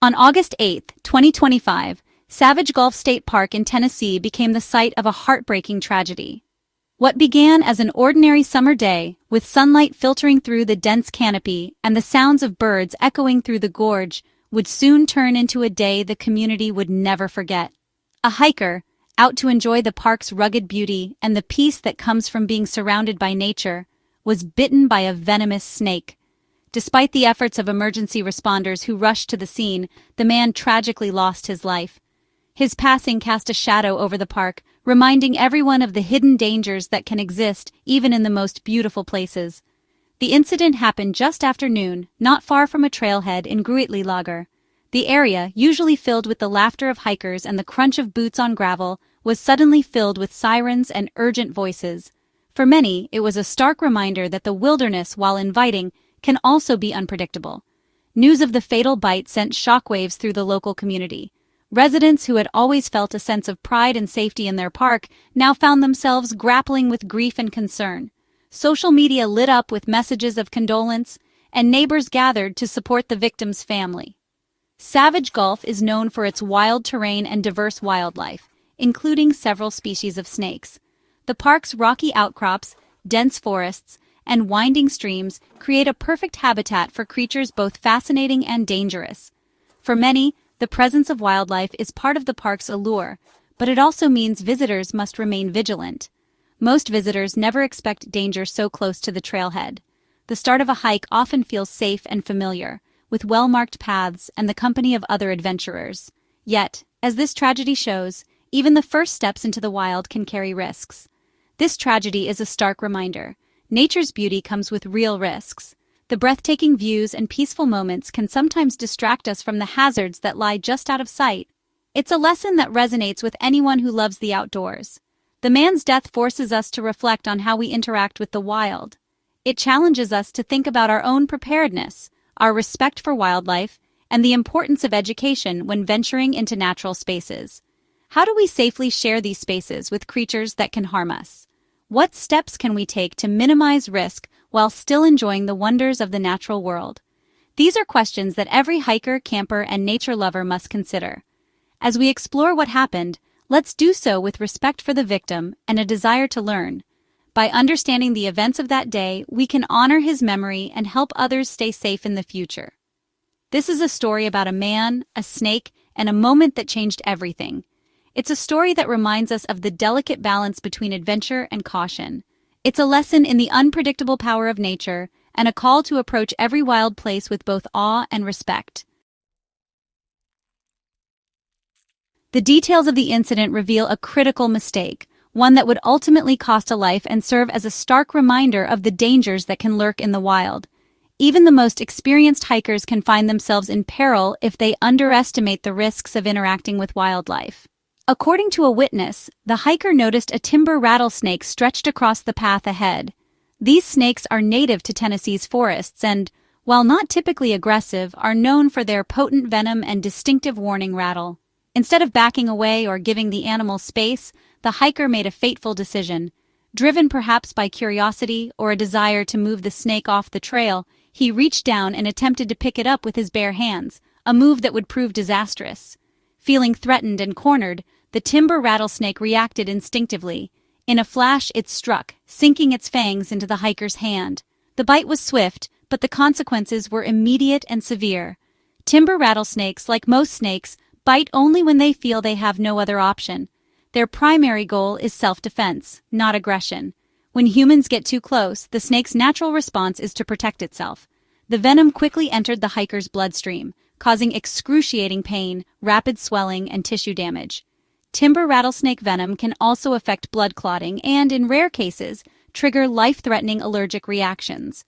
On August 8, 2025, Savage Gulf State Park in Tennessee became the site of a heartbreaking tragedy. What began as an ordinary summer day, with sunlight filtering through the dense canopy and the sounds of birds echoing through the gorge, would soon turn into a day the community would never forget. A hiker, out to enjoy the park's rugged beauty and the peace that comes from being surrounded by nature, was bitten by a venomous snake. Despite the efforts of emergency responders who rushed to the scene, the man tragically lost his life. His passing cast a shadow over the park, reminding everyone of the hidden dangers that can exist even in the most beautiful places. The incident happened just after noon, not far from a trailhead in Gruitli Lager. The area, usually filled with the laughter of hikers and the crunch of boots on gravel, was suddenly filled with sirens and urgent voices. For many, it was a stark reminder that the wilderness, while inviting, can also be unpredictable. News of the fatal bite sent shockwaves through the local community. Residents who had always felt a sense of pride and safety in their park now found themselves grappling with grief and concern. Social media lit up with messages of condolence, and neighbors gathered to support the victim's family. Savage Gulf is known for its wild terrain and diverse wildlife, including several species of snakes. The park's rocky outcrops, dense forests, and winding streams create a perfect habitat for creatures both fascinating and dangerous. For many, the presence of wildlife is part of the park's allure, but it also means visitors must remain vigilant. Most visitors never expect danger so close to the trailhead. The start of a hike often feels safe and familiar, with well-marked paths and the company of other adventurers. Yet, as this tragedy shows, even the first steps into the wild can carry risks. This tragedy is a stark reminder. Nature's beauty comes with real risks. The breathtaking views and peaceful moments can sometimes distract us from the hazards that lie just out of sight. It's a lesson that resonates with anyone who loves the outdoors. The man's death forces us to reflect on how we interact with the wild. It challenges us to think about our own preparedness, our respect for wildlife, and the importance of education when venturing into natural spaces. How do we safely share these spaces with creatures that can harm us? What steps can we take to minimize risk while still enjoying the wonders of the natural world? These are questions that every hiker, camper, and nature lover must consider. As we explore what happened, let's do so with respect for the victim and a desire to learn. By understanding the events of that day, we can honor his memory and help others stay safe in the future. This is a story about a man, a snake, and a moment that changed everything. It's a story that reminds us of the delicate balance between adventure and caution. It's a lesson in the unpredictable power of nature and a call to approach every wild place with both awe and respect. The details of the incident reveal a critical mistake, one that would ultimately cost a life and serve as a stark reminder of the dangers that can lurk in the wild. Even the most experienced hikers can find themselves in peril if they underestimate the risks of interacting with wildlife. According to a witness, the hiker noticed a timber rattlesnake stretched across the path ahead. These snakes are native to Tennessee's forests and, while not typically aggressive, are known for their potent venom and distinctive warning rattle. Instead of backing away or giving the animal space, the hiker made a fateful decision. Driven perhaps by curiosity or a desire to move the snake off the trail, he reached down and attempted to pick it up with his bare hands, a move that would prove disastrous. Feeling threatened and cornered, the timber rattlesnake reacted instinctively. In a flash, it struck, sinking its fangs into the hiker's hand. The bite was swift, but the consequences were immediate and severe. Timber rattlesnakes, like most snakes, bite only when they feel they have no other option. Their primary goal is self-defense, not aggression. When humans get too close, the snake's natural response is to protect itself. The venom quickly entered the hiker's bloodstream, causing excruciating pain, rapid swelling, and tissue damage. Timber rattlesnake venom can also affect blood clotting and, in rare cases, trigger life-threatening allergic reactions.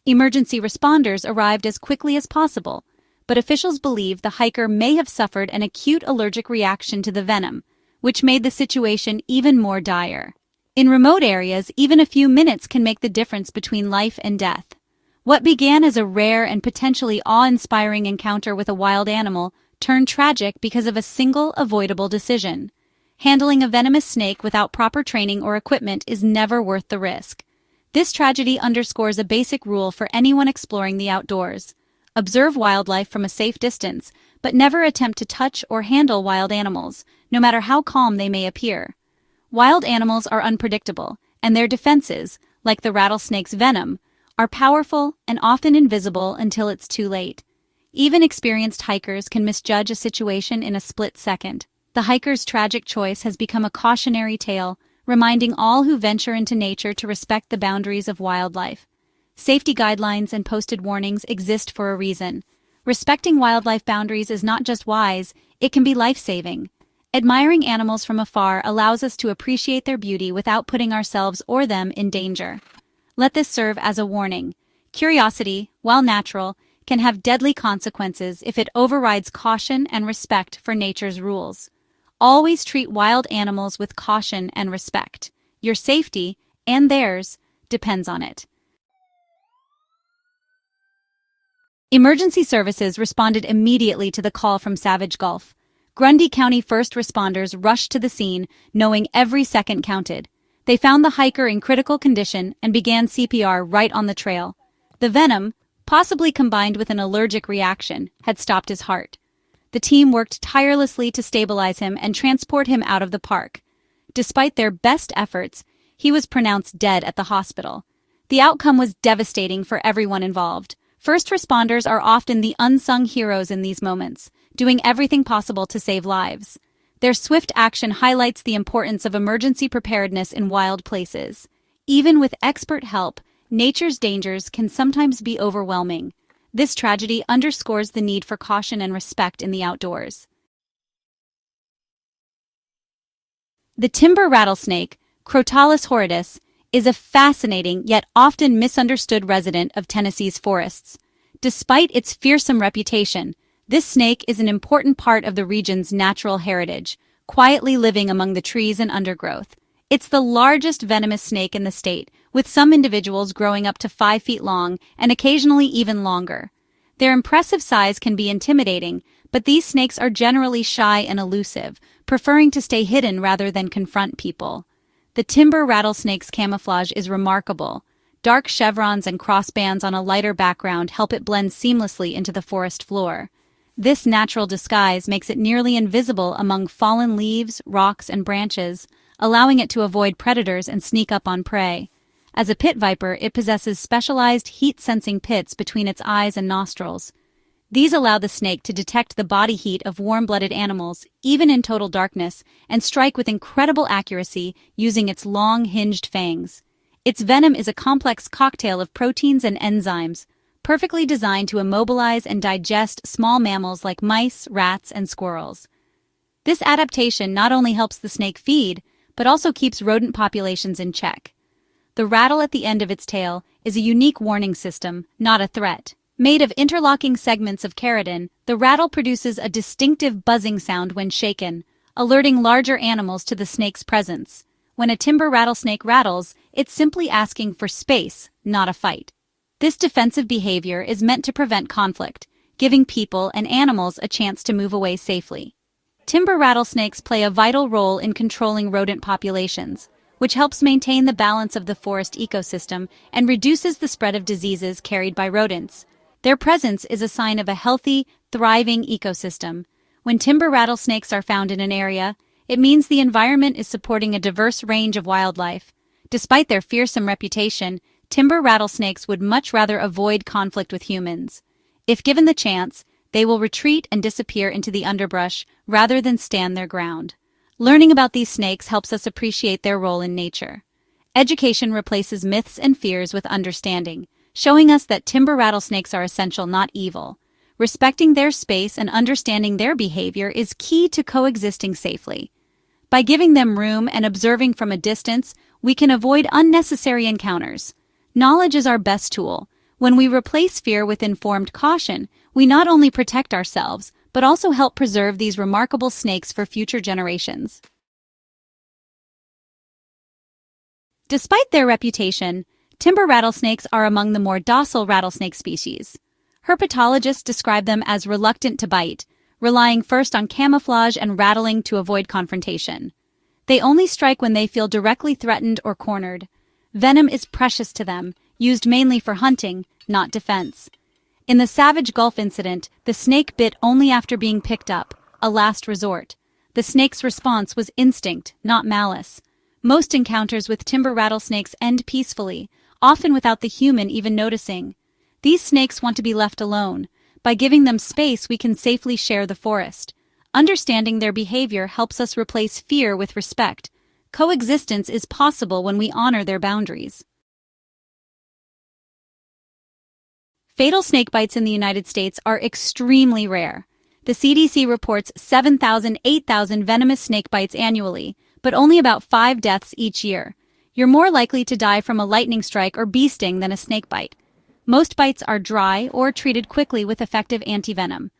Emergency responders arrived as quickly as possible, but officials believe the hiker may have suffered an acute allergic reaction to the venom, which made the situation even more dire. In remote areas, even a few minutes can make the difference between life and death. What began as a rare and potentially awe-inspiring encounter with a wild animal turned tragic because of a single avoidable decision. Handling a venomous snake without proper training or equipment is never worth the risk. This tragedy underscores a basic rule for anyone exploring the outdoors. Observe wildlife from a safe distance, but never attempt to touch or handle wild animals, no matter how calm they may appear. Wild animals are unpredictable, and their defenses, like the rattlesnake's venom, are powerful and often invisible until it's too late. Even experienced hikers can misjudge a situation in a split second. The hiker's tragic choice has become a cautionary tale, reminding all who venture into nature to respect the boundaries of wildlife. Safety guidelines and posted warnings exist for a reason. Respecting wildlife boundaries is not just wise, it can be life-saving. Admiring animals from afar allows us to appreciate their beauty without putting ourselves or them in danger. Let this serve as a warning. Curiosity, while natural, can have deadly consequences if it overrides caution and respect for nature's rules. Always treat wild animals with caution and respect. Your safety, and theirs, depends on it. Emergency services responded immediately to the call from Savage Gulf. Grundy County first responders rushed to the scene, knowing every second counted. They found the hiker in critical condition and began CPR right on the trail. The venom, possibly combined with an allergic reaction, had stopped his heart. The team worked tirelessly to stabilize him and transport him out of the park. Despite their best efforts, he was pronounced dead at the hospital. The outcome was devastating for everyone involved. First responders are often the unsung heroes in these moments, doing everything possible to save lives. Their swift action highlights the importance of emergency preparedness in wild places. Even with expert help, nature's dangers can sometimes be overwhelming. This tragedy underscores the need for caution and respect in the outdoors. The timber rattlesnake, Crotalus horridus, is a fascinating yet often misunderstood resident of Tennessee's forests. Despite its fearsome reputation, this snake is an important part of the region's natural heritage, quietly living among the trees and undergrowth. It's the largest venomous snake in the state, with some individuals growing up to 5 feet long and occasionally even longer. Their impressive size can be intimidating, but these snakes are generally shy and elusive, preferring to stay hidden rather than confront people. The timber rattlesnake's camouflage is remarkable. Dark chevrons and crossbands on a lighter background help it blend seamlessly into the forest floor. This natural disguise makes it nearly invisible among fallen leaves, rocks, and branches, allowing it to avoid predators and sneak up on prey. As a pit viper, it possesses specialized heat-sensing pits between its eyes and nostrils. These allow the snake to detect the body heat of warm-blooded animals, even in total darkness, and strike with incredible accuracy using its long, hinged fangs. Its venom is a complex cocktail of proteins and enzymes, perfectly designed to immobilize and digest small mammals like mice, rats, and squirrels. This adaptation not only helps the snake feed, but also keeps rodent populations in check. The rattle at the end of its tail is a unique warning system, not a threat. Made of interlocking segments of keratin, the rattle produces a distinctive buzzing sound when shaken, alerting larger animals to the snake's presence. When a timber rattlesnake rattles, it's simply asking for space, not a fight. This defensive behavior is meant to prevent conflict, giving people and animals a chance to move away safely. Timber rattlesnakes play a vital role in controlling rodent populations, which helps maintain the balance of the forest ecosystem and reduces the spread of diseases carried by rodents. Their presence is a sign of a healthy, thriving ecosystem. When timber rattlesnakes are found in an area, it means the environment is supporting a diverse range of wildlife. Despite their fearsome reputation, timber rattlesnakes would much rather avoid conflict with humans. If given the chance, they will retreat and disappear into the underbrush rather than stand their ground. Learning about these snakes helps us appreciate their role in nature. Education replaces myths and fears with understanding, showing us that timber rattlesnakes are essential, not evil. Respecting their space and understanding their behavior is key to coexisting safely. By giving them room and observing from a distance, we can avoid unnecessary encounters. Knowledge is our best tool. When we replace fear with informed caution, we not only protect ourselves, but also help preserve these remarkable snakes for future generations. Despite their reputation, timber rattlesnakes are among the more docile rattlesnake species. Herpetologists describe them as reluctant to bite, relying first on camouflage and rattling to avoid confrontation. They only strike when they feel directly threatened or cornered. Venom is precious to them, used mainly for hunting, not defense. In the Savage Gulf incident, the snake bit only after being picked up, a last resort. The snake's response was instinct, not malice. Most encounters with timber rattlesnakes end peacefully, often without the human even noticing. These snakes want to be left alone. By giving them space, we can safely share the forest. Understanding their behavior helps us replace fear with respect. Coexistence is possible when we honor their boundaries. Fatal snakebites in the United States are extremely rare. The CDC reports 7,000–8,000 venomous snakebites annually, but only about 5 deaths each year. You're more likely to die from a lightning strike or bee sting than a snakebite. Most bites are dry or treated quickly with effective antivenom.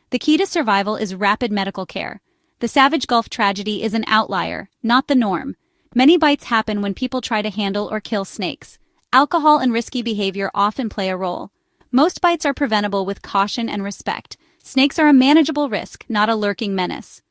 The key to survival is rapid medical care. The Savage Gulf tragedy is an outlier, not the norm. Many bites happen when people try to handle or kill snakes. Alcohol and risky behavior often play a role. Most bites are preventable with caution and respect. Snakes are a manageable risk, not a lurking menace.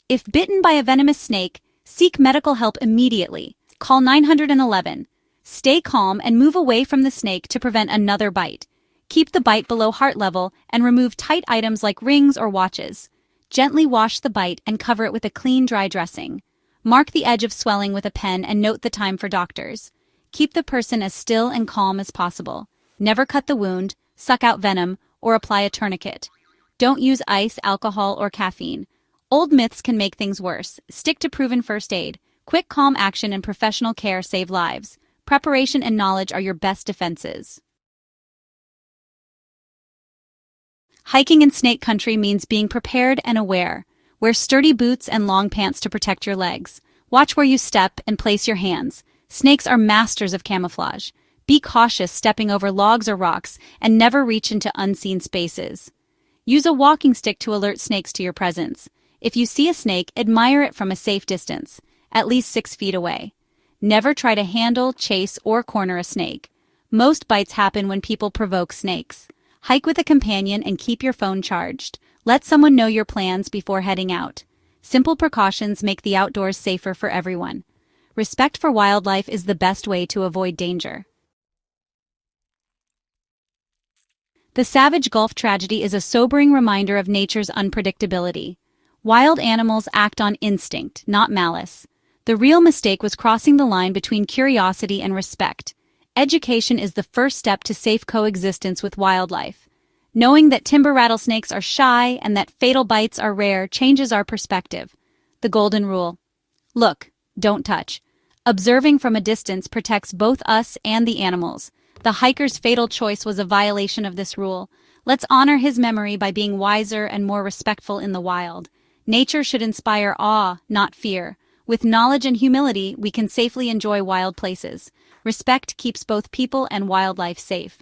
If bitten by a venomous snake, seek medical help immediately. Call 911. Stay calm and move away from the snake to prevent another bite. Keep the bite below heart level and remove tight items like rings or watches. Gently wash the bite and cover it with a clean, dry dressing. Mark the edge of swelling with a pen and note the time for doctors. Keep the person as still and calm as possible. Never cut the wound, suck out venom, or apply a tourniquet. Don't use ice, alcohol, or caffeine. Old myths can make things worse. Stick to proven first aid. Quick, calm action and professional care save lives. Preparation and knowledge are your best defenses. Hiking in snake country means being prepared and aware. Wear sturdy boots and long pants to protect your legs. Watch where you step and place your hands. Snakes are masters of camouflage. Be cautious stepping over logs or rocks and never reach into unseen spaces. Use a walking stick to alert snakes to your presence. If you see a snake, admire it from a safe distance, at least 6 feet away. Never try to handle, chase, or corner a snake. Most bites happen when people provoke snakes. Hike with a companion and keep your phone charged. Let someone know your plans before heading out. Simple precautions make the outdoors safer for everyone. Respect for wildlife is the best way to avoid danger. The Savage Gulf tragedy is a sobering reminder of nature's unpredictability. Wild animals act on instinct, not malice. The real mistake was crossing the line between curiosity and respect. Education is the first step to safe coexistence with wildlife. Knowing that timber rattlesnakes are shy and that fatal bites are rare changes our perspective. The golden rule: look, don't touch. Observing from a distance protects both us and the animals. The hiker's fatal choice was a violation of this rule. Let's honor his memory by being wiser and more respectful in the wild. Nature should inspire awe, not fear. With knowledge and humility, we can safely enjoy wild places. Respect keeps both people and wildlife safe.